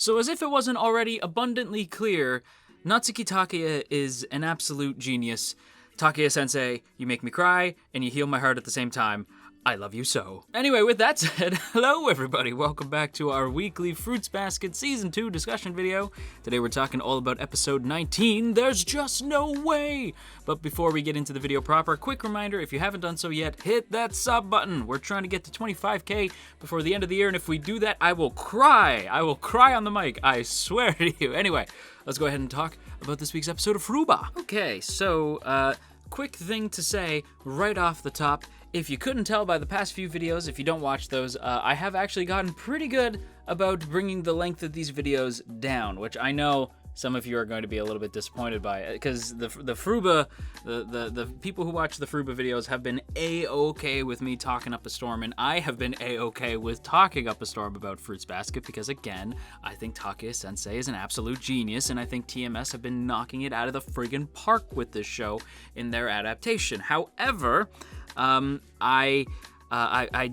So as if it wasn't already abundantly clear, Natsuki Takeya is an absolute genius. Takeya-sensei, you make me cry, and you heal my heart at the same time. I love you so. Anyway, with that said, hello everybody. Welcome back to our weekly Fruits Basket Season 2 discussion video. Today we're talking all about episode 19, There's Just No Way! But before we get into the video proper, quick reminder, if you haven't done so yet, hit that sub button. We're trying to get to 25k before the end of the year, and if we do that, I will cry. I will cry on the mic, I swear to you. Anyway, let's go ahead and talk about this week's episode of FruBa. Okay, so, quick thing to say right off the top. If you couldn't tell by the past few videos, if you don't watch those, I have actually gotten pretty good about bringing the length of these videos down, which I know some of you are going to be a little bit disappointed by, because the FruBa, the people who watch the FruBa videos have been A-okay with me talking up a storm, and I have been A-okay with talking up a storm about Fruits Basket, because again, I think Takeya-sensei is an absolute genius, and I think TMS have been knocking it out of the friggin' park with this show in their adaptation. However, I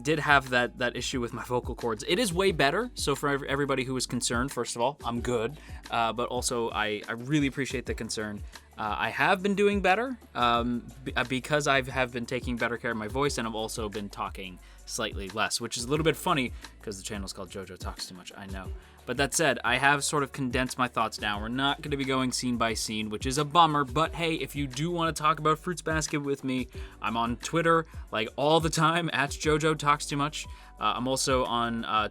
did have that issue with my vocal cords. It is way better, so for everybody who is concerned, first of all, I'm good, but also I really appreciate the concern. I have been doing better because I have been taking better care of my voice, and I've also been talking slightly less, which is a little bit funny because the channel's called JoJo Talks Too Much, I know. But that said, I have sort of condensed my thoughts down. We're not going to be going scene by scene, which is a bummer, but hey, if you do want to talk about Fruits Basket with me, I'm on Twitter, like all the time, at JoJo Talks Too Much. I'm also on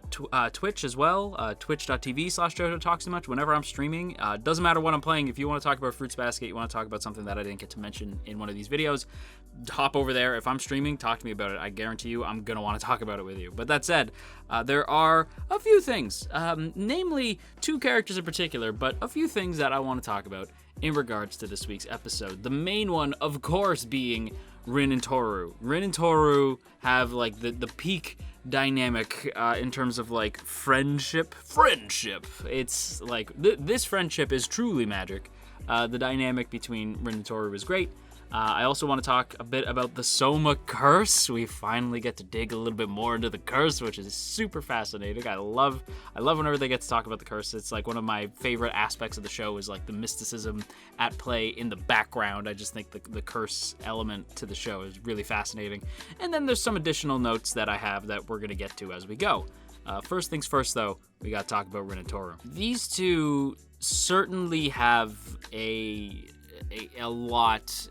Twitch as well, twitch.tv/JoJo Talks Too Much, whenever I'm streaming. Doesn't matter what I'm playing. If you want to talk about Fruits Basket, you want to talk about something that I didn't get to mention in one of these videos, hop over there. If I'm streaming, talk to me about it. I guarantee you I'm going to want to talk about it with you. But that said, there are a few things, namely two characters in particular, but a few things that I want to talk about in regards to this week's episode. The main one, of course, being Rin and Toru. Rin and Toru have like the peak dynamic in terms of like friendship. It's like this friendship is truly magic. The dynamic between Rin and Toru is great. I also want to talk a bit about the Soma curse. We finally get to dig a little bit more into the curse, which is super fascinating. I love whenever they get to talk about the curse. It's like one of my favorite aspects of the show is like the mysticism at play in the background. I just think the curse element to the show is really fascinating. And then there's some additional notes that I have that we're going to get to as we go. First things first, though, we got to talk about Rin and Toru. These two certainly have a lot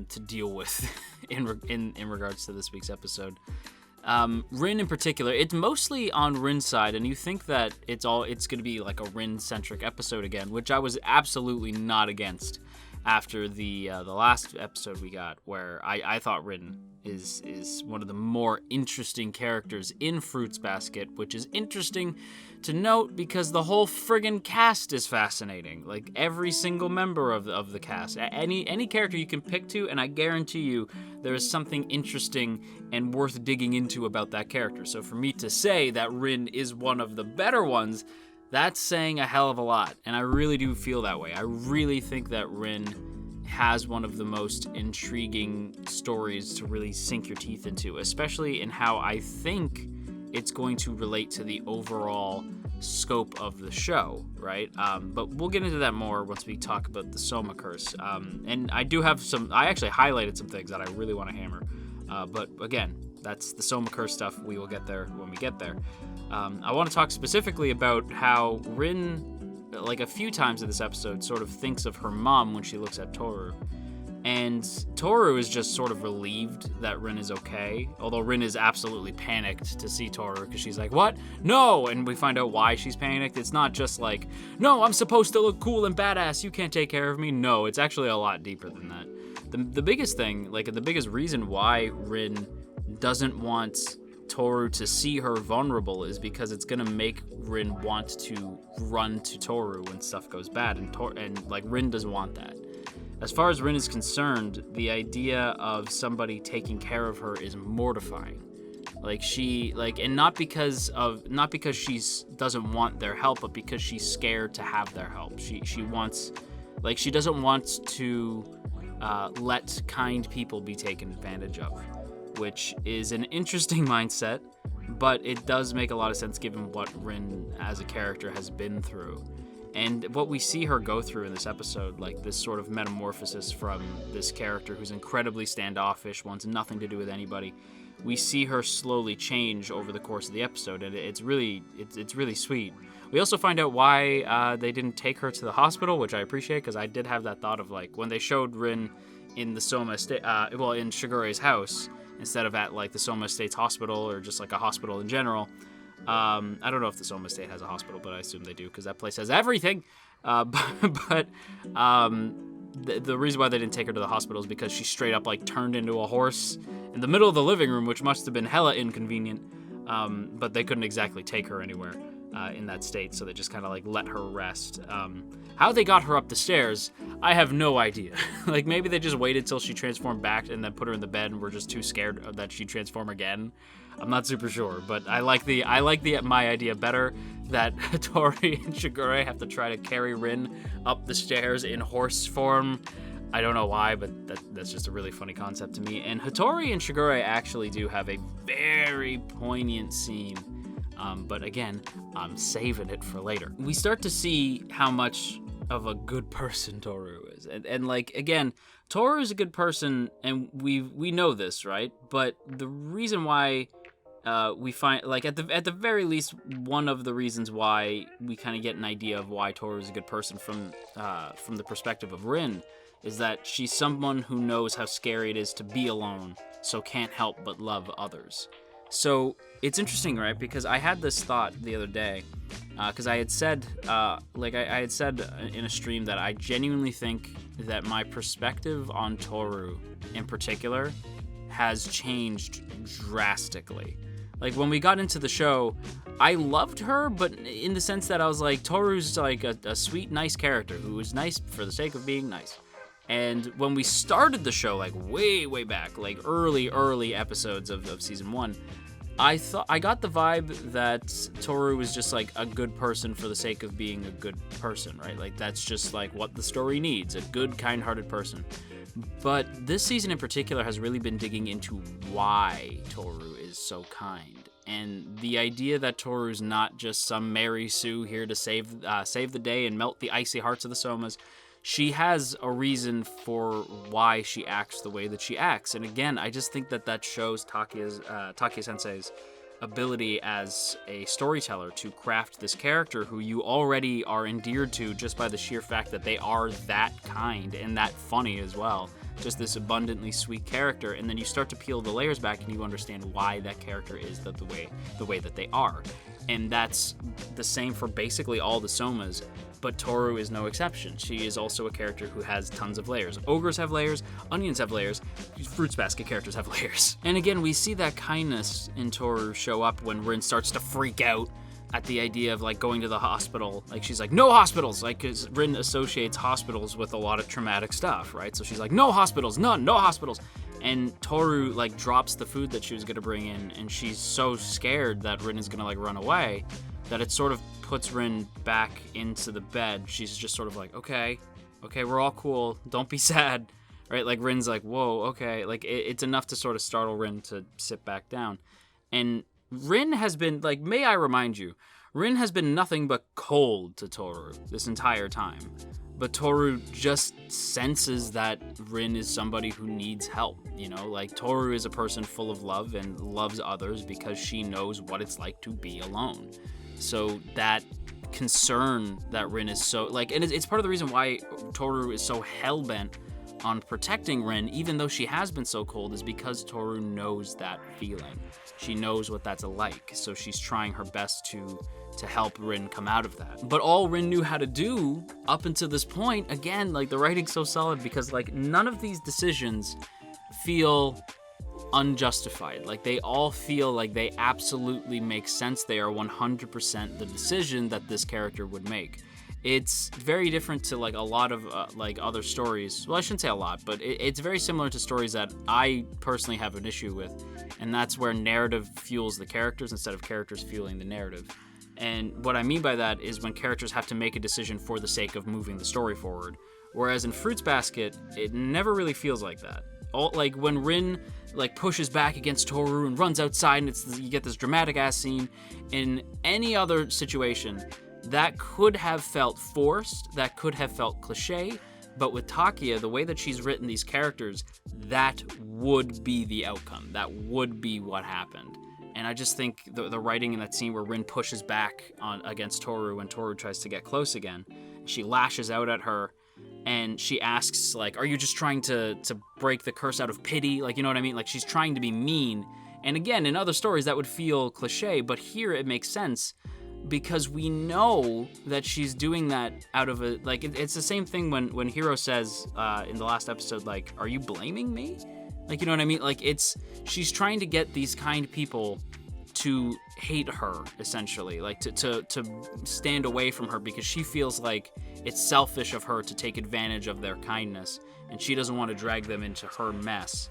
to deal with in regards to this week's episode. Rin in particular, it's mostly on Rin's side, and you think that it's going to be like a Rin-centric episode again, which I was absolutely not against after the last episode we got, where I thought Rin is one of the more interesting characters in Fruits Basket, which is interesting to note because the whole friggin' cast is fascinating. Like every single member of the cast, any character you can pick to, and I guarantee you there is something interesting and worth digging into about that character. So for me to say that Rin is one of the better ones, that's saying a hell of a lot, and I really do feel that way. I really think that Rin has one of the most intriguing stories to really sink your teeth into, especially in how I think it's going to relate to the overall scope of the show, right? But we'll get into that more once we talk about the Soma curse. And I do have I actually highlighted some things that I really want to hammer. But again, that's the Soma curse stuff. We will get there when we get there. I want to talk specifically about how Rin, like a few times in this episode, sort of thinks of her mom when she looks at Toru. And Toru is just sort of relieved that Rin is okay, although Rin is absolutely panicked to see Toru because she's like, what? No! And we find out why she's panicked. It's not just like, no, I'm supposed to look cool and badass, you can't take care of me. No, it's actually a lot deeper than that. The biggest thing, like the biggest reason why Rin doesn't want Toru to see her vulnerable is because it's gonna make Rin want to run to Toru when stuff goes bad, and like Rin doesn't want that. As far as Rin is concerned, the idea of somebody taking care of her is mortifying. And not because she doesn't want their help, but because she's scared to have their help. She doesn't want to let kind people be taken advantage of, which is an interesting mindset. but it does make a lot of sense given what Rin as a character has been through. And what we see her go through in this episode, like this sort of metamorphosis from this character who's incredibly standoffish, wants nothing to do with anybody. We see her slowly change over the course of the episode, and it's really sweet. We also find out why they didn't take her to the hospital, which I appreciate, because I did have that thought of, like, when they showed Rin in the Soma in Shigure's house, instead of at, like, the Soma Estate's hospital, or just, like, a hospital in general. I don't know if the Soma Estate has a hospital, but I assume they do, because that place has everything. The reason why they didn't take her to the hospital is because she straight up, like, turned into a horse in the middle of the living room, which must have been hella inconvenient. But they couldn't exactly take her anywhere in that state, so they just kind of, like, let her rest. How they got her up the stairs, I have no idea. Like, maybe they just waited till she transformed back and then put her in the bed and were just too scared that she'd transform again. I'm not super sure, but I like my idea better, that Hattori and Shigure have to try to carry Rin up the stairs in horse form. I don't know why, but that's just a really funny concept to me. And Hattori and Shigure actually do have a very poignant scene. But again, I'm saving it for later. We start to see how much of a good person Tohru is. And like, again, Tohru is a good person, and we know this, right? But the reason why we find, like, at the very least, one of the reasons why we kind of get an idea of why Tohru is a good person from the perspective of Rin is that she's someone who knows how scary it is to be alone, so can't help but love others. So it's interesting, right? Because I had this thought the other day, because I had said, I had said in a stream that I genuinely think that my perspective on Tohru in particular has changed drastically. Like, when we got into the show, I loved her, but in the sense that I was like, Toru's like a sweet, nice character who is nice for the sake of being nice. And when we started the show, like way back, like early episodes of season 1, I got the vibe that Tohru was just like a good person for the sake of being a good person, right? Like, that's just like what the story needs, a good, kind-hearted person. But this season in particular has really been digging into why Tohru is so kind. And the idea that Tohru's not just some Mary Sue here to save the day and melt the icy hearts of the Somas. She has a reason for why she acts the way that she acts. And again, I just think that shows Takia-sensei's ability as a storyteller to craft this character who you already are endeared to just by the sheer fact that they are that kind and that funny as well. Just this abundantly sweet character, and then you start to peel the layers back and you understand why that character is the way that they are. And that's the same for basically all the Somas, but Tohru is no exception. She is also a character who has tons of layers. Ogres have layers, onions have layers, Fruits Basket characters have layers. And again, we see that kindness in Tohru show up when Rin starts to freak out at the idea of, like, going to the hospital. Like, she's like, no hospitals! Like, because Rin associates hospitals with a lot of traumatic stuff, right? So she's like, no hospitals, none, no hospitals! And Tohru, like, drops the food that she was gonna bring in, and she's so scared that Rin is gonna, like, run away, that it sort of puts Rin back into the bed. She's just sort of like, okay, we're all cool, don't be sad, right? Like, Rin's like, whoa, okay. Like, it's enough to sort of startle Rin to sit back down. And Rin has been, like, may I remind you, Rin has been nothing but cold to Tohru this entire time. But Tohru just senses that Rin is somebody who needs help, you know? Like, Tohru is a person full of love and loves others because she knows what it's like to be alone. So that concern that Rin is so, like, and it's part of the reason why Tohru is so hell-bent on protecting Rin, even though she has been so cold, is because Tohru knows that feeling. She knows what that's like, so she's trying her best to help Rin come out of that. But all Rin knew how to do up until this point, again, like, the writing's so solid because, like, none of these decisions feel unjustified. Like, they all feel like they absolutely make sense. They are 100% the decision that this character would make. It's very different to, like, a lot of like other stories. Well, I shouldn't say a lot, but it's very similar to stories that I personally have an issue with, and that's where narrative fuels the characters instead of characters fueling the narrative. And what I mean by that is when characters have to make a decision for the sake of moving the story forward. Whereas in Fruits Basket, it never really feels like that. Like when Rin like pushes back against Tohru and runs outside, and you get this dramatic ass scene. In any other situation, that could have felt forced, that could have felt cliche, but with Takia, the way that she's written these characters, that would be the outcome. That would be what happened. And I just think the writing in that scene where Rin pushes back against Tohru when Tohru tries to get close again, she lashes out at her, and she asks, like, are you just trying to break the curse out of pity? Like, you know what I mean? Like, she's trying to be mean. And again, in other stories, that would feel cliche, but here it makes sense because we know that she's doing that out of a, like, it's the same thing when Hiro says in the last episode, like, are you blaming me? Like, you know what I mean? Like, she's trying to get these kind people to hate her, essentially, like to stand away from her because she feels like it's selfish of her to take advantage of their kindness, and she doesn't want to drag them into her mess.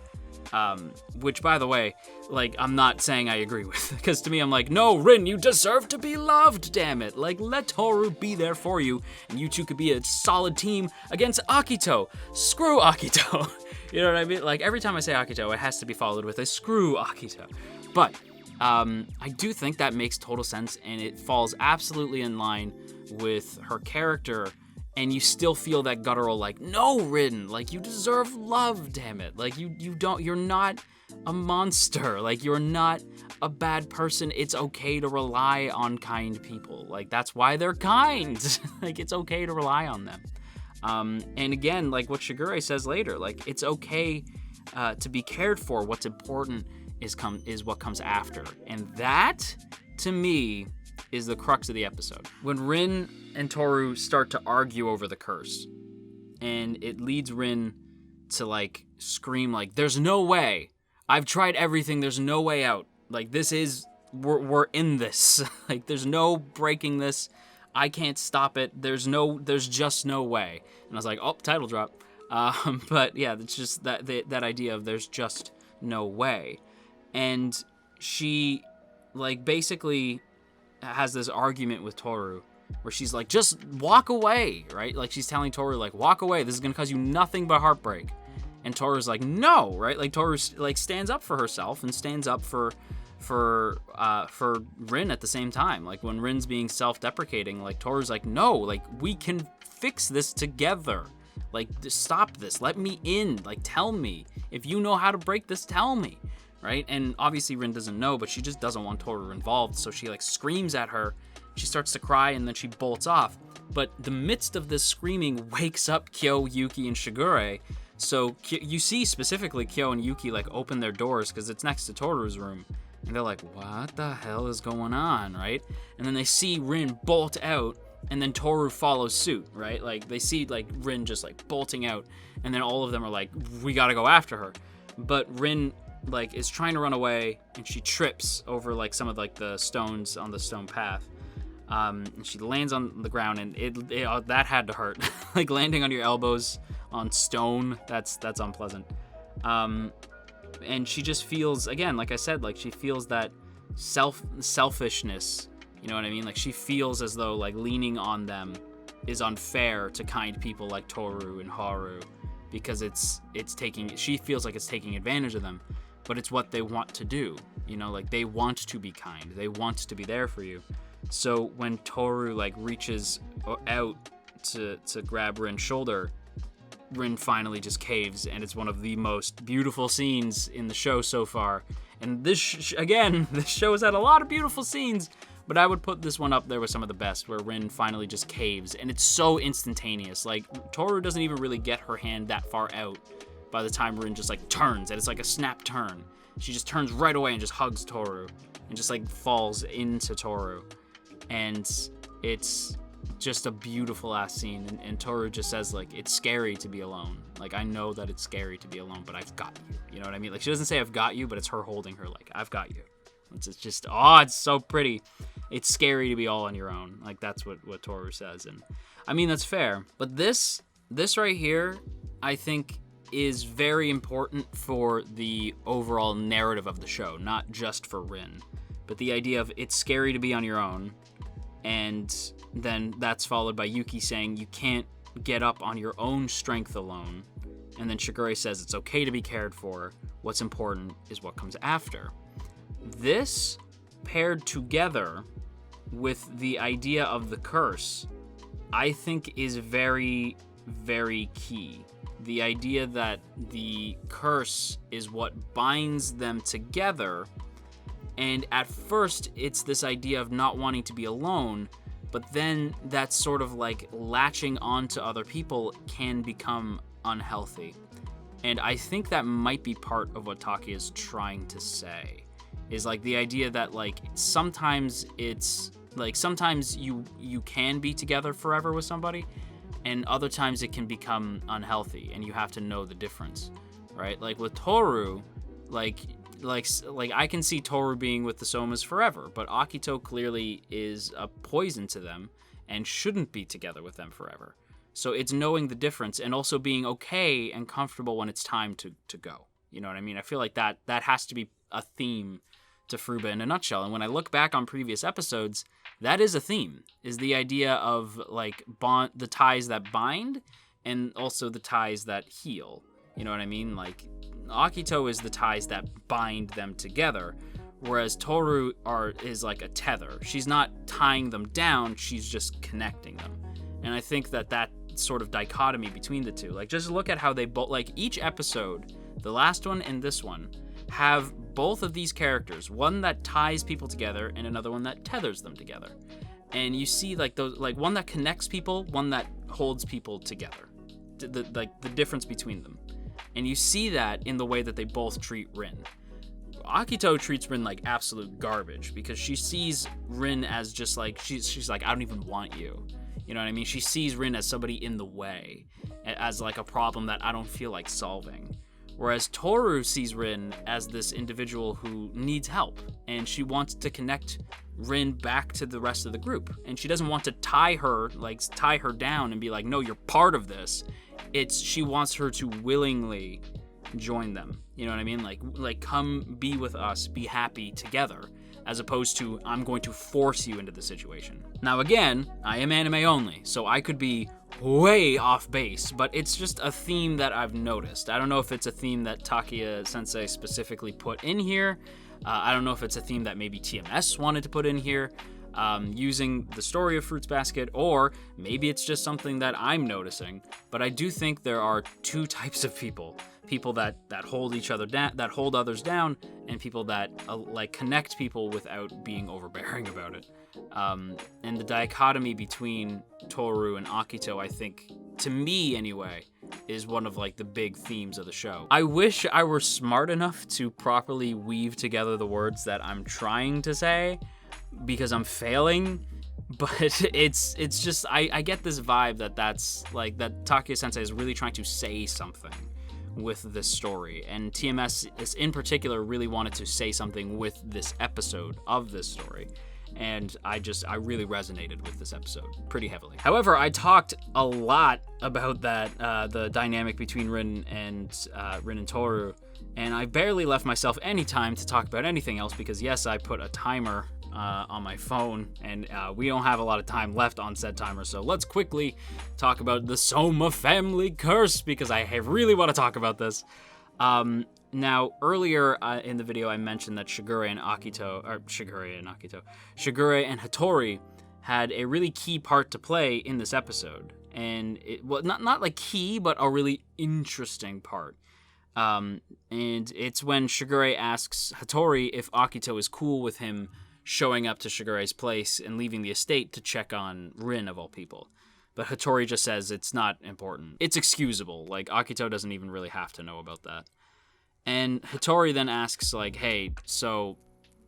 Which, by the way, like, I'm not saying I agree with, because to me, I'm like, no, Rin, you deserve to be loved, damn it. Like, let Tohru be there for you, and you two could be a solid team against Akito. Screw Akito. You know what I mean? Like, every time I say Akito, it has to be followed with a screw Akito. But, I do think that makes total sense, and it falls absolutely in line with her character, and you still feel that guttural, like, no, Rin, like, you deserve love, damn it. Like, you're not a monster. Like, you're not a bad person. It's okay to rely on kind people. Like, that's why they're kind. Like, it's okay to rely on them. And again, like what Shigure says later, like, it's okay to be cared for. What's important is what comes after. And that, to me, is the crux of the episode. When Rin and Tohru start to argue over the curse, and it leads Rin to, like, scream, like, there's no way. I've tried everything. There's no way out. Like, we're in this. Like, there's no breaking this. I can't stop it. There's just no way. And I was like, oh, title drop. But yeah, it's just that idea of there's just no way. And she, like, basically has this argument with Tohru where she's like, just walk away, right? Like, she's telling Tohru, like, walk away. This is going to cause you nothing but heartbreak. And Toru's like, no, right? Like, Tohru, like, stands up for herself and stands up for Rin at the same time. Like, when Rin's being self-deprecating, like, Toru's like, no, like, we can fix this together. Like, stop this. Let me in. Like, tell me. If you know how to break this, tell me. Right? And obviously Rin doesn't know, but she just doesn't want Tohru involved, so she, like, screams at her. She starts to cry, and then she bolts off. But the midst of this screaming wakes up Kyo, Yuki, and Shigure. So you see specifically Kyo and Yuki, like, open their doors because it's next to Toru's room. And they're like, what the hell is going on, right? And then they see Rin bolt out, and then Tohru follows suit, right? Like, they see, like, Rin just, like, bolting out, and then all of them are like, we gotta go after her. But Rin, like, is trying to run away, and she trips over, like, some of, like, the stones on the stone path. And she lands on the ground, and that had to hurt. Like, landing on your elbows on stone, that's unpleasant. And she just feels, again, like I said, like, she feels that selfishness, you know what I mean? Like, she feels as though, like, leaning on them is unfair to kind people like Tohru and Haru, because she feels like it's taking advantage of them, but it's what they want to do, you know? Like, they want to be kind, they want to be there for you. So when Tohru, like, reaches out to grab Rin's shoulder, Rin finally just caves, and it's one of the most beautiful scenes in the show so far. And this, again, this show has had a lot of beautiful scenes, but I would put this one up there with some of the best, where Rin finally just caves, and it's so instantaneous. Like, Tohru doesn't even really get her hand that far out by the time Rin just, like, turns, and it's like a snap turn. She just turns right away and just hugs Tohru, and just, like, falls into Tohru. And it's just a beautiful ass scene, and Tohru just says, like, it's scary to be alone. Like, I know that it's scary to be alone, but I've got you. You know what I mean? Like, she doesn't say I've got you, but it's her holding her, like, I've got you. It's just, oh, it's so pretty. It's scary to be all on your own. Like, that's what Tohru says. And I mean, that's fair. But this right here, I think, is very important for the overall narrative of the show, not just for Rin, but the idea of it's scary to be on your own. And then that's followed by Yuki saying you can't get up on your own strength alone. And then Shigure says it's okay to be cared for. What's important is what comes after. This, paired together with the idea of the curse, I think is very, very key. The idea that the curse is what binds them together. And at first, it's this idea of not wanting to be alone, but then that sort of like latching onto other people can become unhealthy. And I think that might be part of what Taki is trying to say, is like the idea that like sometimes it's like sometimes you can be together forever with somebody, and other times it can become unhealthy, and you have to know the difference, right? Like with Toru, like I can see Toru being with the Somas forever, but Akito clearly is a poison to them and shouldn't be together with them forever. So it's knowing the difference and also being okay and comfortable when it's time to go. You know what I mean? I feel like that has to be a theme to FruBa in a nutshell. And when I look back on previous episodes, that is a theme, is the idea of like the ties that bind and also the ties that heal. You know what I mean? Like Akito is the ties that bind them together, whereas Toru is like a tether. She's not tying them down, she's just connecting them. And I think that sort of dichotomy between the two, like just look at how they both, like each episode, the last one and this one, have both of these characters, one that ties people together and another one that tethers them together. And you see like those, like one that connects people, one that holds people together, the difference between them. And you see that in the way that they both treat Rin. Akito treats Rin like absolute garbage because she sees Rin as just like, she's like, I don't even want you. You know what I mean? She sees Rin as somebody in the way, as like a problem that I don't feel like solving. Whereas Toru sees Rin as this individual who needs help, and she wants to connect Rin back to the rest of the group. And she doesn't want to tie her down and be like, no, you're part of this. She wants her to willingly join them. You know what I mean? Like come be with us, be happy together, as opposed to I'm going to force you into the situation. Now again, I am anime only, so I could be way off base, but it's just a theme that I've noticed. I don't know if it's a theme that Takia Sensei specifically put in here. I don't know if it's a theme that maybe TMS wanted to put in here, using the story of Fruits Basket, or maybe it's just something that I'm noticing. But I do think there are two types of people that hold each other down, that hold others down, and people that like connect people without being overbearing about it. And the dichotomy between Toru and Akito, I think, to me anyway, is one of like the big themes of the show. I wish I were smart enough to properly weave together the words that I'm trying to say, because I'm failing, but it's just, I get this vibe that's like, that Takia Sensei is really trying to say something with this story, and TMS is in particular really wanted to say something with this episode of this story, and I really resonated with this episode pretty heavily. However, I talked a lot about that, the dynamic between Rin and Toru, and I barely left myself any time to talk about anything else because yes, I put a timer on my phone, and we don't have a lot of time left on said timer, so let's quickly talk about the Soma family curse, because I really want to talk about this. Now, earlier in the video, I mentioned that Shigure and Hattori had a really key part to play in this episode, and not like key, but a really interesting part. And it's when Shigure asks Hattori if Akito is cool with him showing up to Shigure's place and leaving the estate to check on Rin, of all people. But Hattori just says it's not important. It's excusable. Like, Akito doesn't even really have to know about that. And Hattori then asks, like, hey, so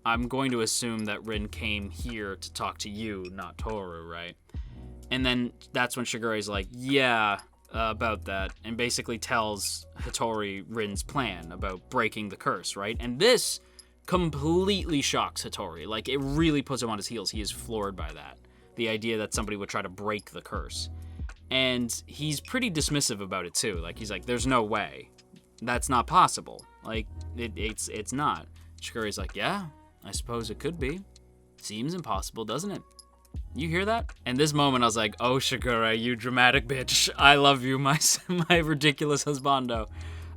I'm going to assume that Rin came here to talk to you, not Toru, right? And then that's when Shigure's like, yeah, about that, and basically tells Hattori Rin's plan about breaking the curse, right? And this completely shocks Hattori. Like, it really puts him on his heels. He is floored by that. The idea that somebody would try to break the curse. And he's pretty dismissive about it too. Like, he's like, there's no way. That's not possible. Like, it's not. Shigure's like, yeah, I suppose it could be. Seems impossible, doesn't it? You hear that? And this moment I was like, oh, Shigure, you dramatic bitch. I love you, my ridiculous husbando.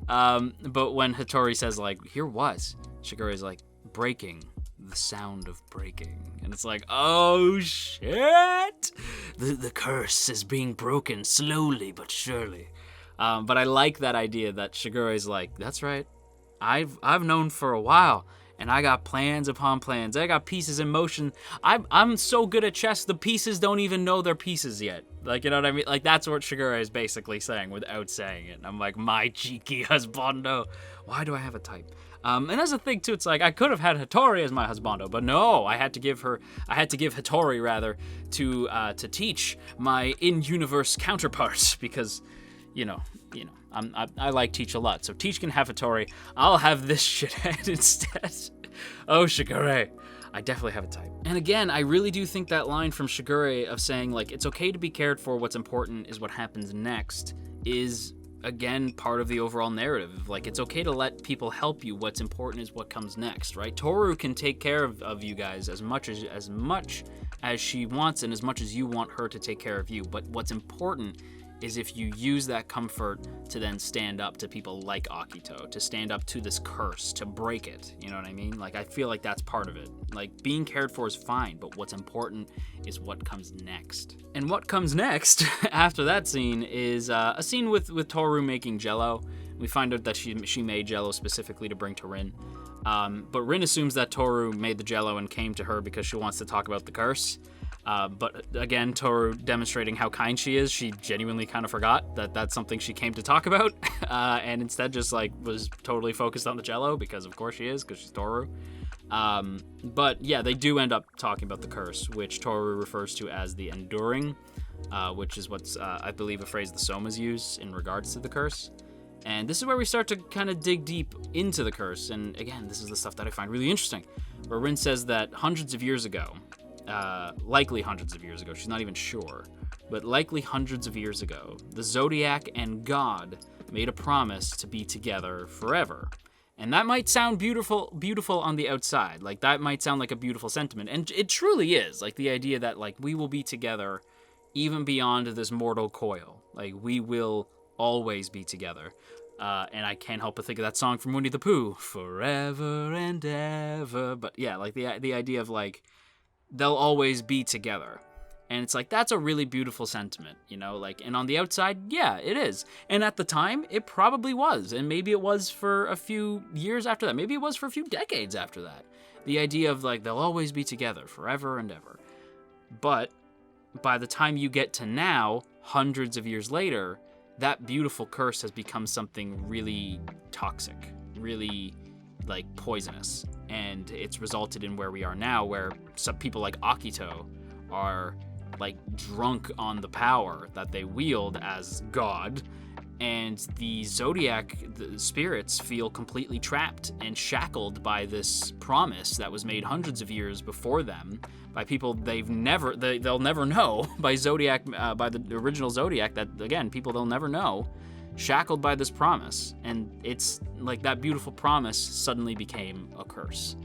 But when Hattori says, like, hear what? Shigure's like, breaking. The sound of breaking. And it's like, oh, shit. The curse is being broken slowly but surely. But I like that idea that Shigure's like, that's right. I've known for a while. And I got plans upon plans. I got pieces in motion. I'm so good at chess, the pieces don't even know they're pieces yet. Like, you know what I mean? Like, that's what Shigure is basically saying without saying it. And I'm like, my cheeky husbando. Why do I have a type? And that's the thing, too. It's like, I could have had Hattori as my husbando, but no, I had to give Hattori, rather, to teach my in-universe counterparts because, you know, I like Teach a lot, so Teach can have Hattori. I'll have this shithead instead. Oh, Shigure. I definitely have a type. And again, I really do think that line from Shigure of saying, like, it's okay to be cared for, what's important is what happens next, is, again, part of the overall narrative. Like, it's okay to let people help you, what's important is what comes next, right? Toru can take care of you guys as much as she wants and as much as you want her to take care of you, but what's important is if you use that comfort to then stand up to people like Akito, to stand up to this curse, to break it, you know what I mean? Like, I feel like that's part of it. Like, being cared for is fine, but what's important is what comes next. And what comes next after that scene is a scene with Toru making Jello. We find out that she made Jello specifically to bring to Rin. But Rin assumes that Toru made the Jello and came to her because she wants to talk about the curse. But again, Toru demonstrating how kind she is, she genuinely kind of forgot that that's something she came to talk about, and instead just like was totally focused on the Jello because of course she is, because she's Toru. But yeah, they do end up talking about the curse, which Toru refers to as the enduring, which is what's I believe a phrase the Somas use in regards to the curse. And this is where we start to kind of dig deep into the curse. And again, this is the stuff that I find really interesting, where Rin says that hundreds of years ago, likely hundreds of years ago, she's not even sure, but likely hundreds of years ago, the Zodiac and God made a promise to be together forever. And that might sound beautiful on the outside. Like, that might sound like a beautiful sentiment. And it truly is. Like, the idea that, like, we will be together even beyond this mortal coil. Like, we will always be together. And I can't help but think of that song from Winnie the Pooh, forever and ever. But yeah, like the idea of like, they'll always be together. And it's like, that's a really beautiful sentiment, you know, like, and on the outside, yeah, it is. And at the time, it probably was. And maybe it was for a few years after that. Maybe it was for a few decades after that. The idea of like, they'll always be together forever and ever. But by the time you get to now, hundreds of years later, that beautiful curse has become something really toxic, really like poisonous. And it's resulted in where we are now, where some people like Akito are like drunk on the power that they wield as God, and the Zodiac, the spirits, feel completely trapped and shackled by this promise that was made hundreds of years before them by people they'll never know, by Zodiac, by the original Zodiac, that again, people they'll never know, shackled by this promise. And it's like that beautiful promise suddenly became a curse.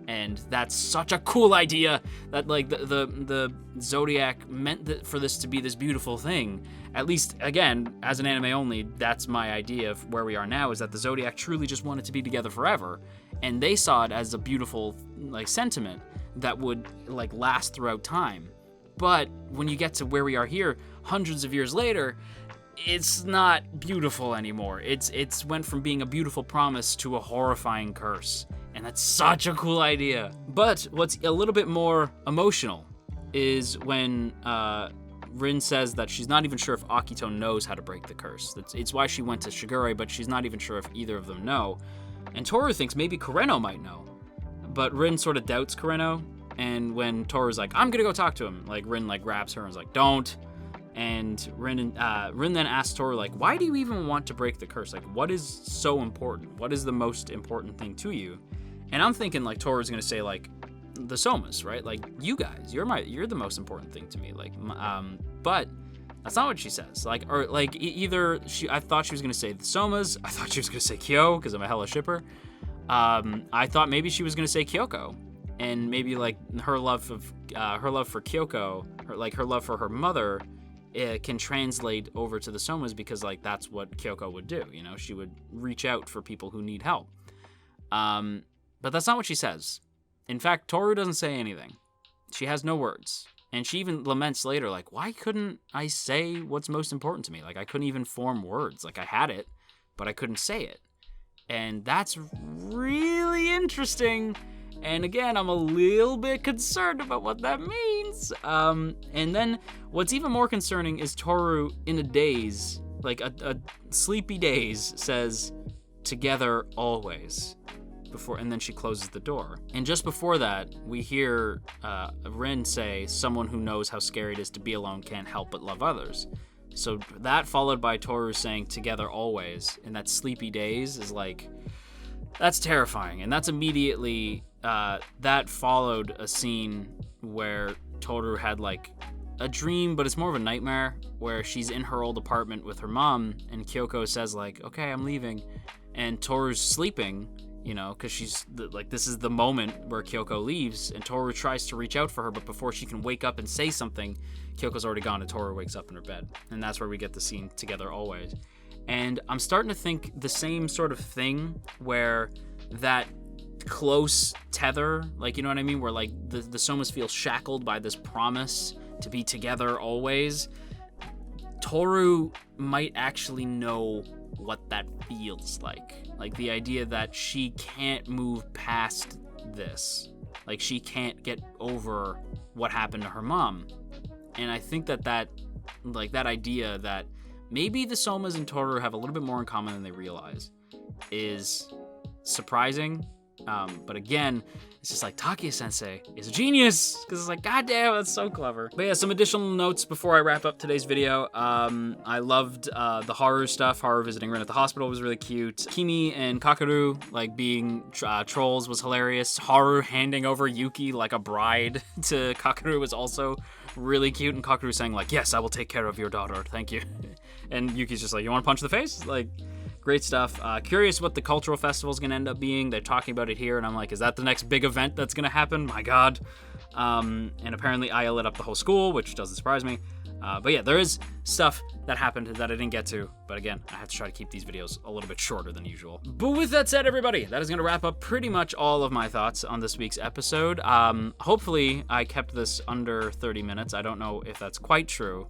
And that's such a cool idea that like the Zodiac meant for this to be this beautiful thing. At least, again, as an anime only, that's my idea of where we are now, is that the Zodiac truly just wanted to be together forever. And they saw it as a beautiful like sentiment that would like last throughout time. But when you get to where we are here, hundreds of years later, it's not beautiful anymore. It's went from being a beautiful promise to a horrifying curse. And that's such a cool idea. But what's a little bit more emotional is when Rin says that she's not even sure if Akito knows how to break the curse. It's why she went to Shigure, but she's not even sure if either of them know. And Toru thinks maybe Kureno might know. But Rin sort of doubts Kureno. And when Toru's like, I'm gonna go talk to him, like Rin like grabs her and is like, don't. And Rin then asks Toru, like, why do you even want to break the curse? Like, what is so important? What is the most important thing to you? And I'm thinking, like, Toru's gonna say, like, the Somas, right? Like, you guys, you're the most important thing to me. Like, but that's not what she says. Like, or like I thought she was gonna say the Somas. I thought she was gonna say Kyo because I'm a hella shipper. I thought maybe she was gonna say Kyoko, and maybe like her love for Kyoko, her love for her mother, it can translate over to the Somas because like that's what Kyoko would do. You know, she would reach out for people who need help. But that's not what she says. In fact, Toru doesn't say anything. She has no words. And she even laments later, like, why couldn't I say what's most important to me? Like, I couldn't even form words. Like, I had it, but I couldn't say it. And that's really interesting. And again, I'm a little bit concerned about what that means. And then what's even more concerning is Toru, in a daze, like a sleepy daze, says, "Together always." And then she closes the door. And just before that, we hear Rin say, "Someone who knows how scary it is to be alone can't help but love others." So that followed by Toru saying "together always" in that sleepy daze is like, that's terrifying. And that's immediately, that followed a scene where Toru had like a dream, but it's more of a nightmare, where she's in her old apartment with her mom, and Kyoko says like, "Okay, I'm leaving," and Toru's sleeping, you know, because she's like, this is the moment where Kyoko leaves, and Toru tries to reach out for her, but before she can wake up and say something, Kyoko's already gone, and Toru wakes up in her bed. And that's where we get the scene "Together always." And I'm starting to think the same sort of thing, where that close tether, like, you know what I mean, where like the Somas feel shackled by this promise to be together always. Toru might actually know what that feels like the idea that she can't move past this, like she can't get over what happened to her mom. And I think that idea that maybe the Somas and Toru have a little bit more in common than they realize is surprising. But again, it's just like, Takia-sensei is a genius, because it's like, goddamn, that's so clever. But yeah, some additional notes before I wrap up today's video. I loved the Haru stuff. Haru visiting Rin at the hospital was really cute. Kimi and Kakeru like being trolls was hilarious. Haru handing over Yuki like a bride to Kakeru was also really cute, and Kakeru saying like, "Yes, I will take care of your daughter, thank you." And Yuki's just like, "You want to punch the face?" Like, great stuff. Curious what the cultural festival is going to end up being. They're talking about it here, and I'm like, is that the next big event that's going to happen? My God. And apparently Aya lit up the whole school, which doesn't surprise me. But yeah, there is stuff that happened that I didn't get to. But again, I have to try to keep these videos a little bit shorter than usual. But with that said, everybody, that is going to wrap up pretty much all of my thoughts on this week's episode. Hopefully, I kept this under 30 minutes. I don't know if that's quite true.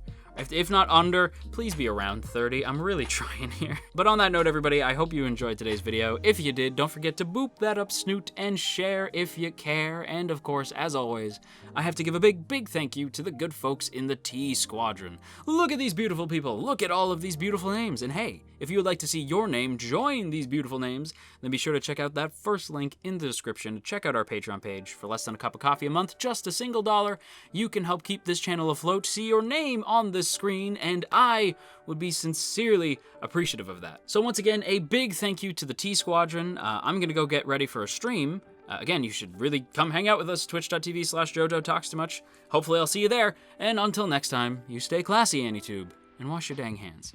If not under, please be around 30. I'm really trying here. But on that note, everybody, I hope you enjoyed today's video. If you did, don't forget to boop that up snoot and share if you care. And of course, as always, I have to give a big thank you to the good folks in the T Squadron. Look at these beautiful people. Look at all of these beautiful names. And hey, if you would like to see your name join these beautiful names, then be sure to check out that first link in the description to check out our Patreon page. For less than a cup of coffee a month, just a single $1, you can help keep this channel afloat, see your name on this screen, and I would be sincerely appreciative of that. So once again, a big thank you to the T Squadron. I'm gonna go get ready for a stream. Again, you should really come hang out with us, twitch.tv/JoJo Talks Too Much. Hopefully I'll see you there, and until next time, you stay classy, AnyTube, and wash your dang hands.